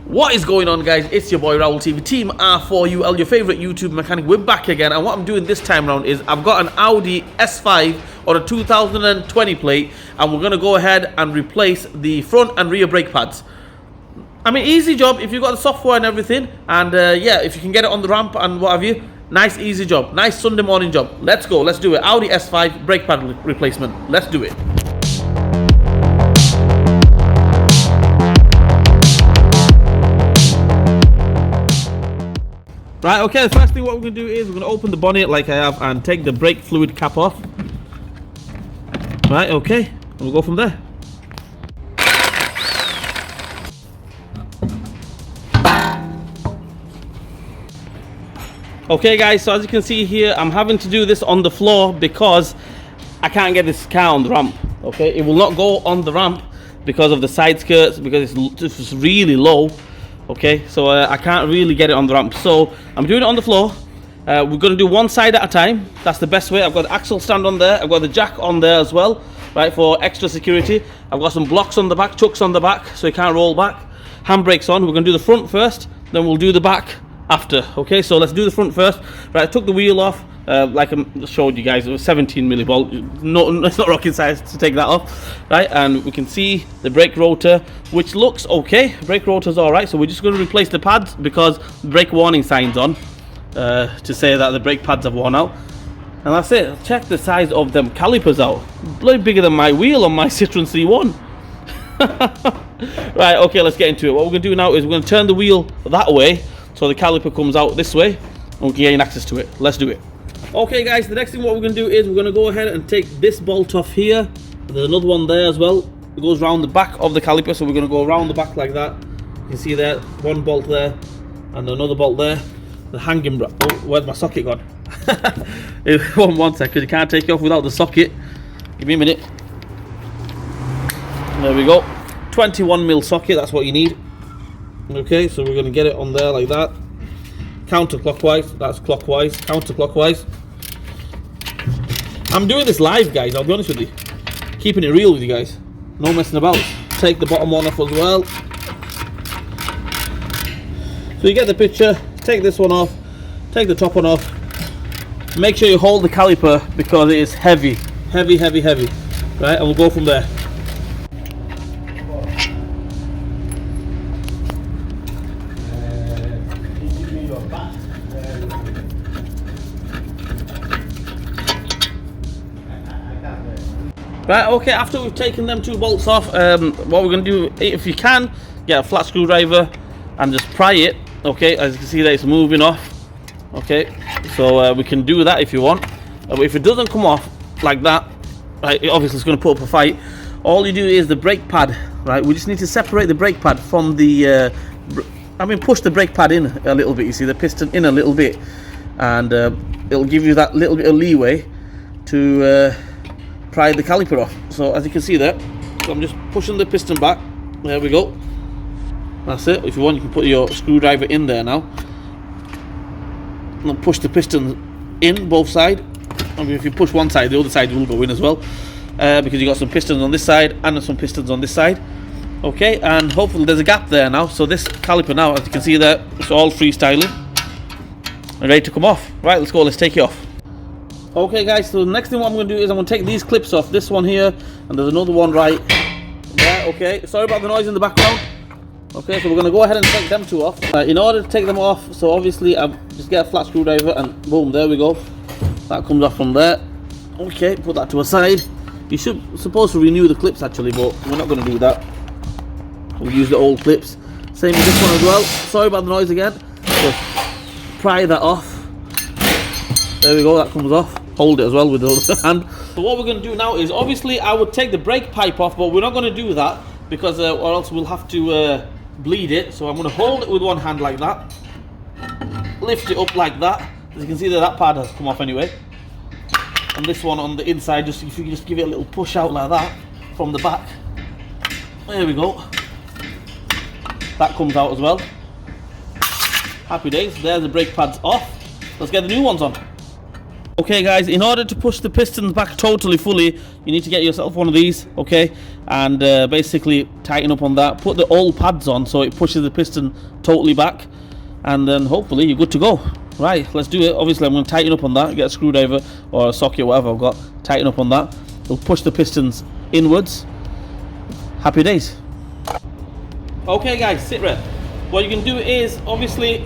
What is going on, guys? It's your boy Raul TV, Team R4UL, your favorite YouTube mechanic. We're back again, and what I'm doing this time around is I've got an Audi S5 or a 2020 plate, and we're going to go ahead and replace the front and rear brake pads. I mean, easy job if you've got the software and everything, and yeah, if you can get it on the ramp and what have you, nice easy job, nice Sunday morning job. Let's go, let's do it. Audi S5 brake pad replacement, let's do it. Right, okay, the first thing what we're going to do is we're going to open the bonnet like I have and take the brake fluid cap off. Right, okay, and we'll go from there. Okay guys, so as you can see here, I'm having to do this on the floor because I can't get this car on the ramp. Okay, it will not go on the ramp because of the side skirts, because it's just really low. Okay, so I can't really get it on the ramp, so I'm doing it on the floor. We're going to do one side at a time. That's the best way. I've got the axle stand on there, I've got the jack on there as well, right, for extra security. I've got some blocks on the back, chucks on the back, so you can't roll back. Handbrakes on. We're going to do the front first, then we'll do the back after. Okay, so let's do the front first. Right, I took the wheel off, like I showed you guys, it was 17 millivolt. No, it's not rocket science to take that off, right? And we can see the brake rotor, which looks okay. Brake rotor's all right, so we're just going to replace the pads because the brake warning sign's on to say that the brake pads have worn out. And that's it. Check the size of them calipers out. Bloody bigger than my wheel on my Citroen C1. Right, okay, let's get into it. What we're going to do now is we're going to turn the wheel that way so the caliper comes out this way and we can gain access to it. Let's do it. Okay guys, the next thing what we're going to do is we're going to go ahead and take this bolt off here. There's another one there as well. It goes around the back of the caliper, so we're going to go around the back like that. You can see there, one bolt there and another bolt there. The hanging oh, where's my socket gone? one second, you can't take it off without the socket. Give me a minute. There we go. 21mm socket, that's what you need. Okay, so we're going to get it on there like that. Counterclockwise, that's clockwise, counterclockwise. I'm doing this live, guys, I'll be honest with you. Keeping it real with you guys. No messing about. Take the bottom one off as well. So you get the picture. Take this one off. Take the top one off. Make sure you hold the caliper because it is heavy. Heavy, heavy, heavy. Right, and we'll go from there. Right, okay, after we've taken them two bolts off, what we're going to do, if you can, get a flat screwdriver and just pry it. Okay, as you can see that it's moving off. Okay, so we can do that if you want. But if it doesn't come off like that, right, obviously it's going to put up a fight. All you do is the brake pad, right, we just need to separate the brake pad from the, push the brake pad in a little bit, you see, the piston in a little bit. And it'll give you that little bit of leeway to pry the caliper off. So as you can see there, so I'm just pushing the piston back. There we go. That's it. If you want, you can put your screwdriver in there now and push the piston in both sides. I mean, if you push one side, the other side will go in as well, because you got some pistons on this side and some pistons on this side. Okay, and hopefully there's a gap there now, so this caliper now, as you can see there, it's all freestyling and ready to come off. Right, let's go, let's take it off. Okay guys, so the next thing what I'm going to do is I'm going to take these clips off, this one here, and there's another one right there. Okay, sorry about the noise in the background. Okay, so we're going to go ahead and take them two off. In order to take them off, so obviously I just get a flat screwdriver and boom, there we go. That comes off from there. Okay, put that to a side. You should supposed to renew the clips actually, but we're not going to do that. We'll use the old clips. Same with this one as well. Sorry about the noise again. Just pry that off. There we go, that comes off. Hold it as well with the other hand. So what we're going to do now is, obviously I would take the brake pipe off, but we're not going to do that because or else we'll have to bleed it. So I'm going to hold it with one hand like that, lift it up like that. As you can see there, that pad has come off anyway. And this one on the inside, just if you can just give it a little push out like that from the back. There we go. That comes out as well. Happy days. There's the brake pads off. Let's get the new ones on. Okay guys, in order to push the pistons back totally fully, you need to get yourself one of these, okay? and basically tighten up on that. Put the old pads on so it pushes the piston totally back, and then hopefully you're good to go. Right, let's do it. Obviously I'm going to tighten up on that, get a screwdriver or a socket, whatever I've got, tighten up on that. We'll push the pistons inwards. Happy days. Okay guys, sit rep. What you can do is, obviously,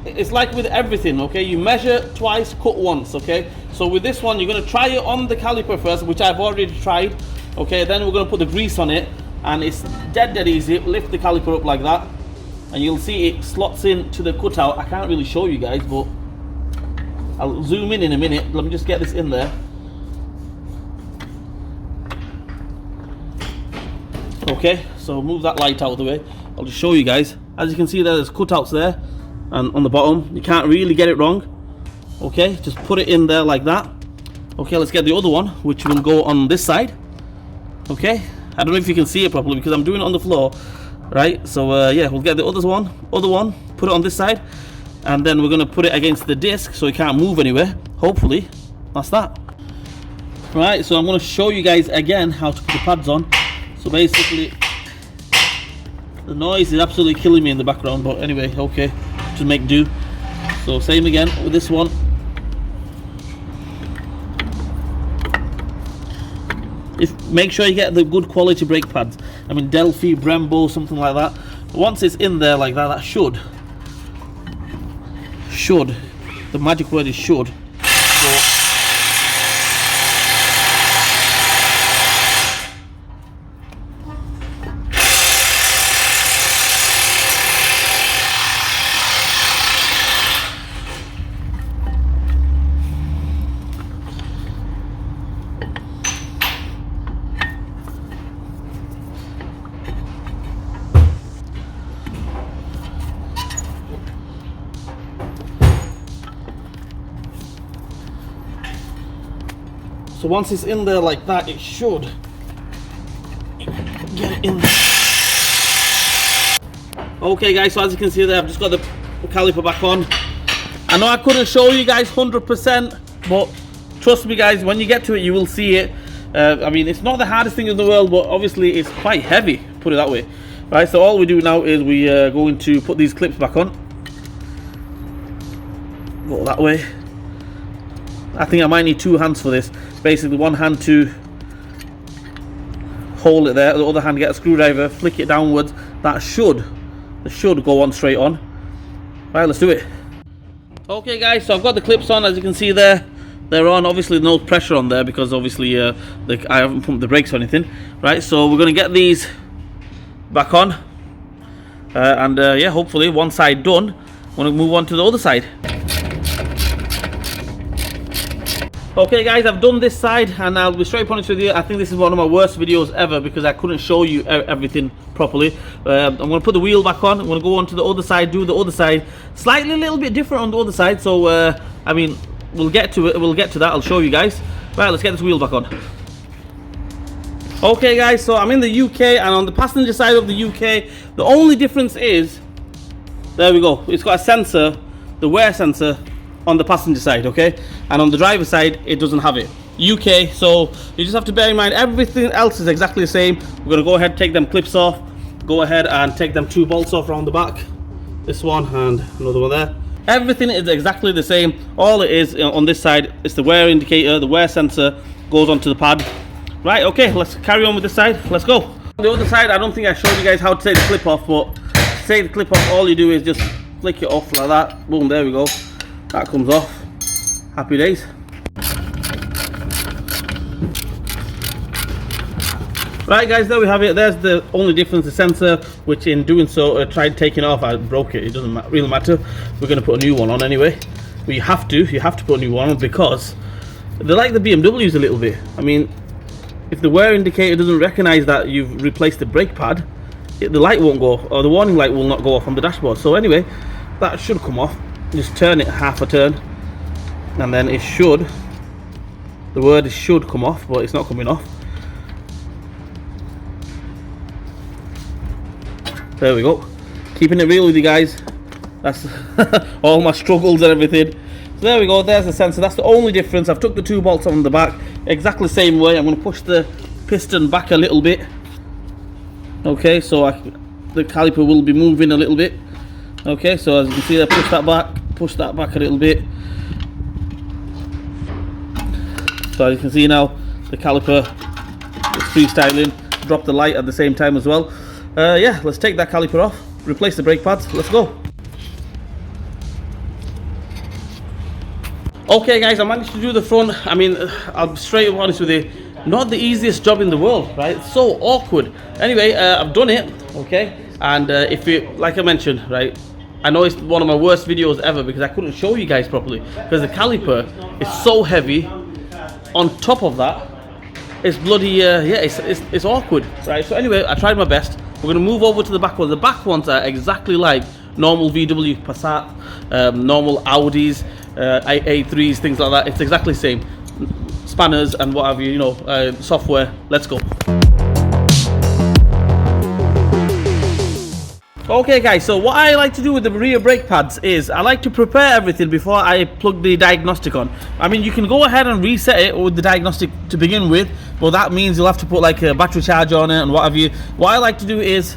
it's like with everything, okay? You measure twice, cut once, okay? So with this one, you're going to try it on the caliper first, which I've already tried, okay? Then we're going to put the grease on it, and it's dead easy. Lift the caliper up like that, and you'll see it slots into the cutout. I can't really show you guys, but I'll zoom in a minute. Let me just get this in there. Okay, so move that light out of the way. I'll just show you guys. As you can see there's cutouts there, and on the bottom. You can't really get it wrong. Okay, just put it in there like that. Okay, let's get the other one, which will go on this side. Okay, I don't know if you can see it properly because I'm doing it on the floor. Right, so yeah, we'll get the other one, put it on this side, and then we're going to put it against the disc so it can't move anywhere. Hopefully, that's that. Right, so I'm going to show you guys again how to put the pads on. So basically, the noise is absolutely killing me in the background, but anyway, okay, to make do. So same again with this one. Make sure you get the good quality brake pads. I mean Delphi, Brembo, something like that. Once it's in there like that, that should, the magic word is should. So once it's in there like that, it should get it in there. Okay guys, so as you can see there, I've just got the caliper back on. I know I couldn't show you guys 100%, but trust me guys, when you get to it, you will see it. I mean, it's not the hardest thing in the world, but obviously it's quite heavy, put it that way. Right, so all we do now is we going to put these clips back on. Go that way. I think I might need two hands for this. Basically one hand to hold it there, the other hand get a screwdriver, flick it downwards. That should go on straight on. Right, let's do it. Okay guys, so I've got the clips on, as you can see there. They're on. Obviously no pressure on there because obviously I haven't pumped the brakes or anything. Right, so we're going to get these back on. And yeah, hopefully one side done. I'm going to move on to the other side. Okay guys, I've done this side, and I'll be straight honest with you, I think this is one of my worst videos ever because I couldn't show you everything properly. I'm going to put the wheel back on, I'm going to go on to the other side, do the other side, slightly a little bit different on the other side, so I mean, we'll get to it, we'll get to that, I'll show you guys. Right, let's get this wheel back on. Okay guys, so I'm in the UK, and on the passenger side of the UK, the only difference is, there we go, it's got a sensor, the wear sensor, on the passenger side, okay, and on the driver side it doesn't have it. UK, so you just have to bear in mind everything else is exactly the same. We're going to go ahead, take them clips off, go ahead and take them two bolts off around the back, this one and another one there. Everything is exactly the same. All it is on this side is the wear indicator, the wear sensor goes onto the pad. Right, okay, let's carry on with this side, let's go. On the other side, I don't think I showed you guys how to take the clip off, but to take the clip off, all you do is just flick it off like that, boom, there we go. That comes off. Happy days. Right guys, there we have it. There's the only difference, the sensor, which in doing so, I tried taking it off, I broke it. It doesn't really matter. We're going to put a new one on anyway. But you have to put a new one on because they're like the BMWs a little bit. I mean, if the wear indicator doesn't recognize that you've replaced the brake pad, the light won't go, or the warning light will not go off on the dashboard. So anyway, that should come off. Just turn it half a turn and then it should, the word is should come off, but it's not coming off. There we go, keeping it real with you guys. That's all my struggles and everything. So there we go, there's the sensor. That's the only difference. I've took the two bolts on the back exactly the same way. I'm going to push the piston back a little bit. Okay, so the caliper will be moving a little bit. Okay, so as you can see there, push that back a little bit. So as you can see now, the caliper is freestyling. Drop the light at the same time as well. Yeah, let's take that caliper off, replace the brake pads, let's go. Okay guys, I managed to do the front. I mean, I'll be straight up honest with you, not the easiest job in the world, right? It's so awkward. Anyway, I've done it, okay? And if you, like I mentioned, right, I know it's one of my worst videos ever because I couldn't show you guys properly because the caliper is so heavy. On top of that, it's bloody, yeah, it's awkward, right? So anyway, I tried my best. We're going to move over to the back ones. The back ones are exactly like normal VW, Passat, normal Audis, A3s, things like that. It's exactly the same. Spanners and what have you, you know, software. Let's go. Okay guys, so what I like to do with the rear brake pads is I like to prepare everything before I plug the diagnostic on. I mean, you can go ahead and reset it with the diagnostic to begin with, but that means you'll have to put like a battery charger on it and what have you. What I like to do is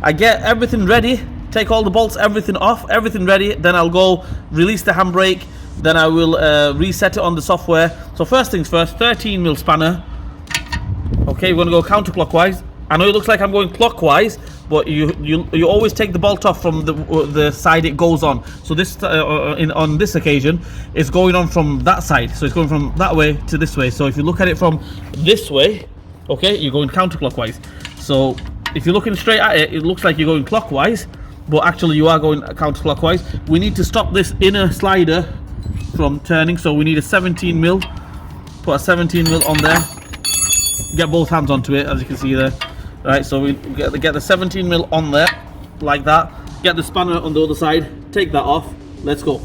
I get everything ready, take all the bolts, everything off, everything ready, then I'll go release the handbrake, then I will reset it on the software. So first things first, 13mm spanner. Okay, we're going to go counterclockwise. I know it looks like I'm going clockwise, but you always take the bolt off from the side it goes on. So this on this occasion, it's going on from that side. So it's going from that way to this way. So if you look at it from this way, okay, you're going counterclockwise. So if you're looking straight at it, it looks like you're going clockwise, but actually you are going counterclockwise. We need to stop this inner slider from turning, so we need a 17mm. Put a 17mm on there. Get both hands onto it, as you can see there. Right, so we get the 17mm on there, like that. Get the spanner on the other side, take that off, let's go.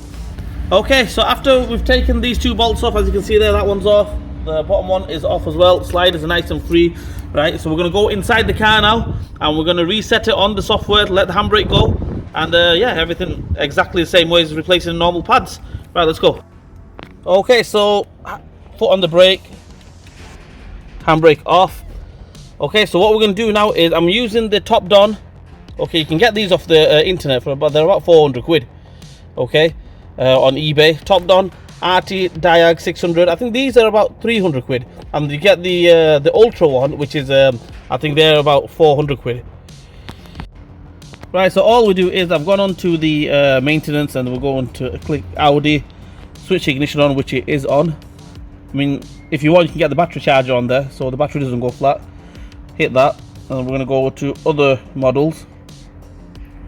Okay, so after we've taken these two bolts off, as you can see there, that one's off. The bottom one is off as well. Sliders are nice and free, right? So we're gonna go inside the car now, and we're gonna reset it on the software, let the handbrake go, and yeah, everything exactly the same way as replacing normal pads. Right, let's go. Okay, so foot on the brake, handbrake off. Okay, so what we're going to do now is I'm using the top down. Okay, you can get these off the internet for about, they're about 400 quid. Okay, on eBay. Top down RT Diag 600. I think these are about 300 quid. And you get the Ultra one, which is I think they're about 400 quid. Right, so all we do is I've gone on to the maintenance, and we're going to click Audi, switch ignition on, which it is on. I mean, if you want, you can get the battery charger on there, so the battery doesn't go flat. Hit that, and we're going to go to other models.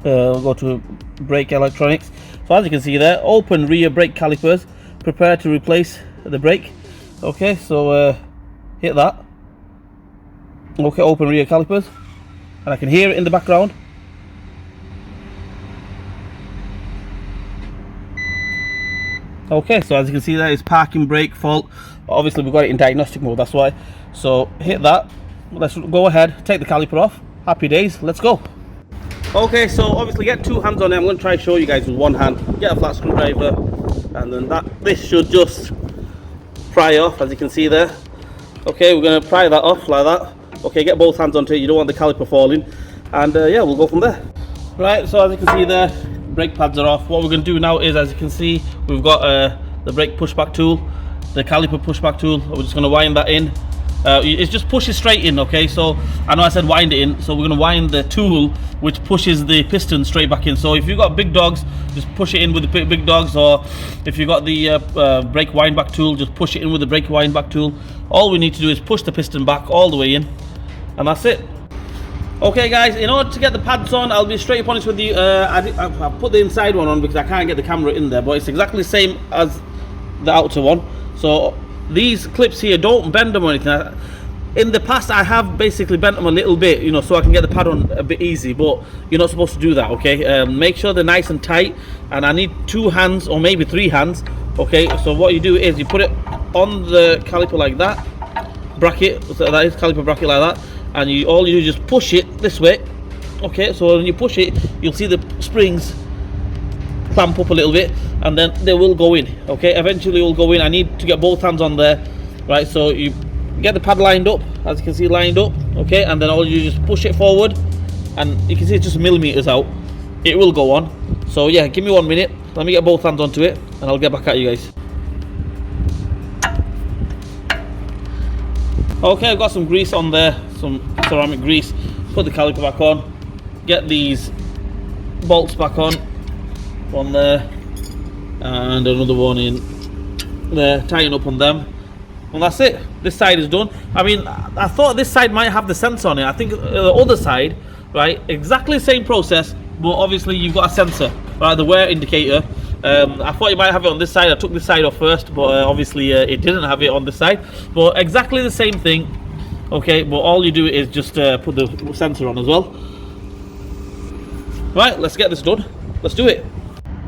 We'll go to brake electronics. So as you can see there, open rear brake calipers, prepare to replace the brake. Okay, so hit that. Okay, open rear calipers, and I can hear it in the background. Okay, so as you can see there, it's parking brake fault. Obviously we've got it in diagnostic mode, that's why. So hit that. Let's go ahead, take the caliper off. Happy days, let's go. Okay, so obviously get two hands on it. I'm going to try to show you guys with one hand. Get a flat screwdriver, and then this should just pry off, as you can see there. Okay, we're going to pry that off like that. Okay, get both hands onto it. You don't want the caliper falling, and yeah, we'll go from there. Right, so as you can see there, brake pads are off. What we're going to do now is, as you can see, we've got the brake pushback tool, the caliper pushback tool. We're just going to wind that in. It's just pushes straight in. Okay, so I know I said wind it in, so we're going to wind the tool which pushes the piston straight back in. So if you've got big dogs, just push it in with the big dogs, or if you've got the brake wind back tool, just push it in with the brake wind back tool. All we need to do is push the piston back all the way in, and that's it. Okay guys, in order to get the pads on, I'll be straight up honest with you, I put the inside one on because I can't get the camera in there, but it's exactly the same as the outer one. So these clips here, don't bend them or anything. In the past I have basically bent them a little bit, you know, so I can get the pad on a bit easy, but you're not supposed to do that. Okay, make sure they're nice and tight, and I need 2 hands or maybe 3 hands. Okay, so what you do is you put it on the caliper like that, bracket, so that is caliper bracket like that, and all you do is just push it this way. Okay, so when you push it, you'll see the springs clamp up a little bit, and then they will go in. Okay, eventually it will go in. I need to get both hands on there, right? So you get the pad lined up, as you can see, lined up, okay, and then all you just push it forward, and you can see it's just millimeters out. It will go on. So yeah, give me 1 minute. Let me get both hands onto it, and I'll get back at you guys. Okay, I've got some grease on there, some ceramic grease. Put the caliper back on. Get these bolts back on. One there, and another one in there, tying up on them. And that's it. This side is done. I mean, I thought this side might have the sensor on it. I think the other side, right, exactly the same process, but obviously you've got a sensor, right, the wear indicator. I thought you might have it on this side. I took this side off first, but obviously it didn't have it on this side. But exactly the same thing, okay, but all you do is just put the sensor on as well. Right, let's get this done. Let's do it.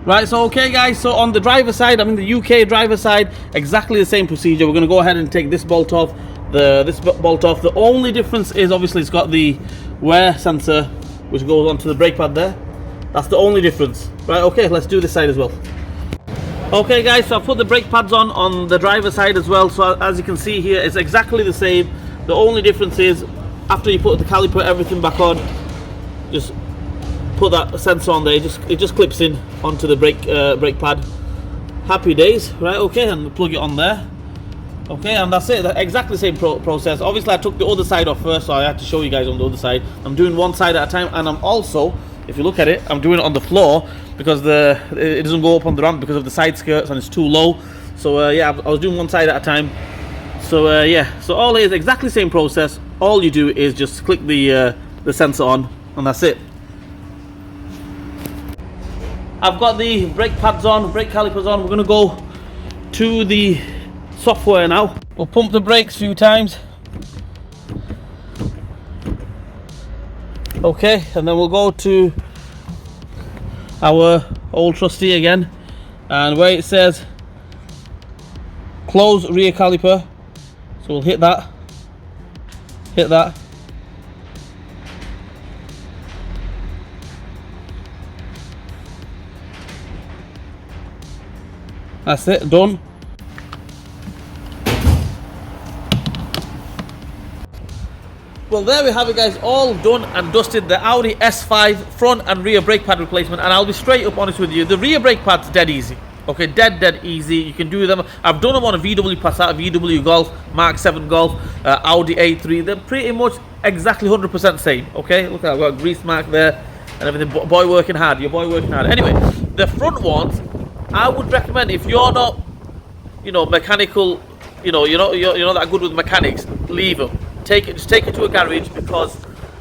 Right, so okay guys, so on the driver side, I mean the UK driver side, exactly the same procedure. We're going to go ahead and take this bolt off, this bolt off. The only difference is obviously it's got the wear sensor which goes onto the brake pad there. That's the only difference. Right, okay, let's do this side as well. Okay guys, so I've put the brake pads on the driver side as well. So as you can see here, it's exactly the same. The only difference is after you put the caliper, everything back on, just put that sensor on there, it just clips in onto the brake pad. Happy days. Right, okay, and plug it on there. Okay, and that's it. Exactly the same process. Obviously I took the other side off first, so I had to show you guys on the other side. I'm doing one side at a time, and I'm also, if you look at it, I'm doing it on the floor because it doesn't go up on the ramp because of the side skirts and it's too low. So yeah, I was doing one side at a time. So yeah, so all it is exactly the same process. All you do is just click the sensor on, and that's it. I've got the brake pads on, brake calipers on. We're going to go to the software now. We'll pump the brakes a few times. Okay, and then we'll go to our old trusty again, and where it says close rear caliper, so we'll hit that, that's it, done. Well, there we have it guys, all done and dusted. The Audi S5 front and rear brake pad replacement, and I'll be straight up honest with you, the rear brake pad's dead easy. Okay, dead easy. You can do them. I've done them on a VW Passat, VW Golf, Mark 7 Golf, Audi A3. They're pretty much exactly 100% same. Okay, look, I've got a grease mark there and everything. Boy working hard, your boy working hard. Anyway, the front ones, I would recommend, if you're not, mechanical, you're not that good with mechanics, leave them. Just take it to a garage because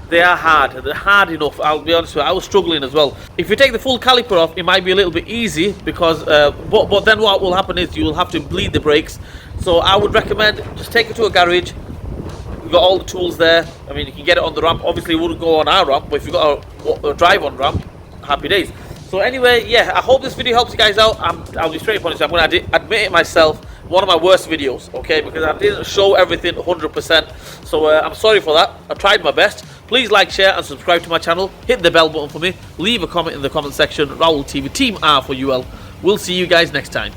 they are hard. They're hard enough. I'll be honest with you, I was struggling as well. If you take the full caliper off, it might be a little bit easy because, but then what will happen is you will have to bleed the brakes. So I would recommend just take it to a garage. We've got all the tools there. I mean, you can get it on the ramp. Obviously, it wouldn't go on our ramp, but if you've got a drive-on ramp, happy days. So anyway, yeah, I hope this video helps you guys out. I'll be straight up honest. I'm going to admit it myself. One of my worst videos, okay, because I didn't show everything 100%. So I'm sorry for that. I tried my best. Please like, share, and subscribe to my channel. Hit the bell button for me. Leave a comment in the comment section. Raul TV, Team R for UL. We'll see you guys next time.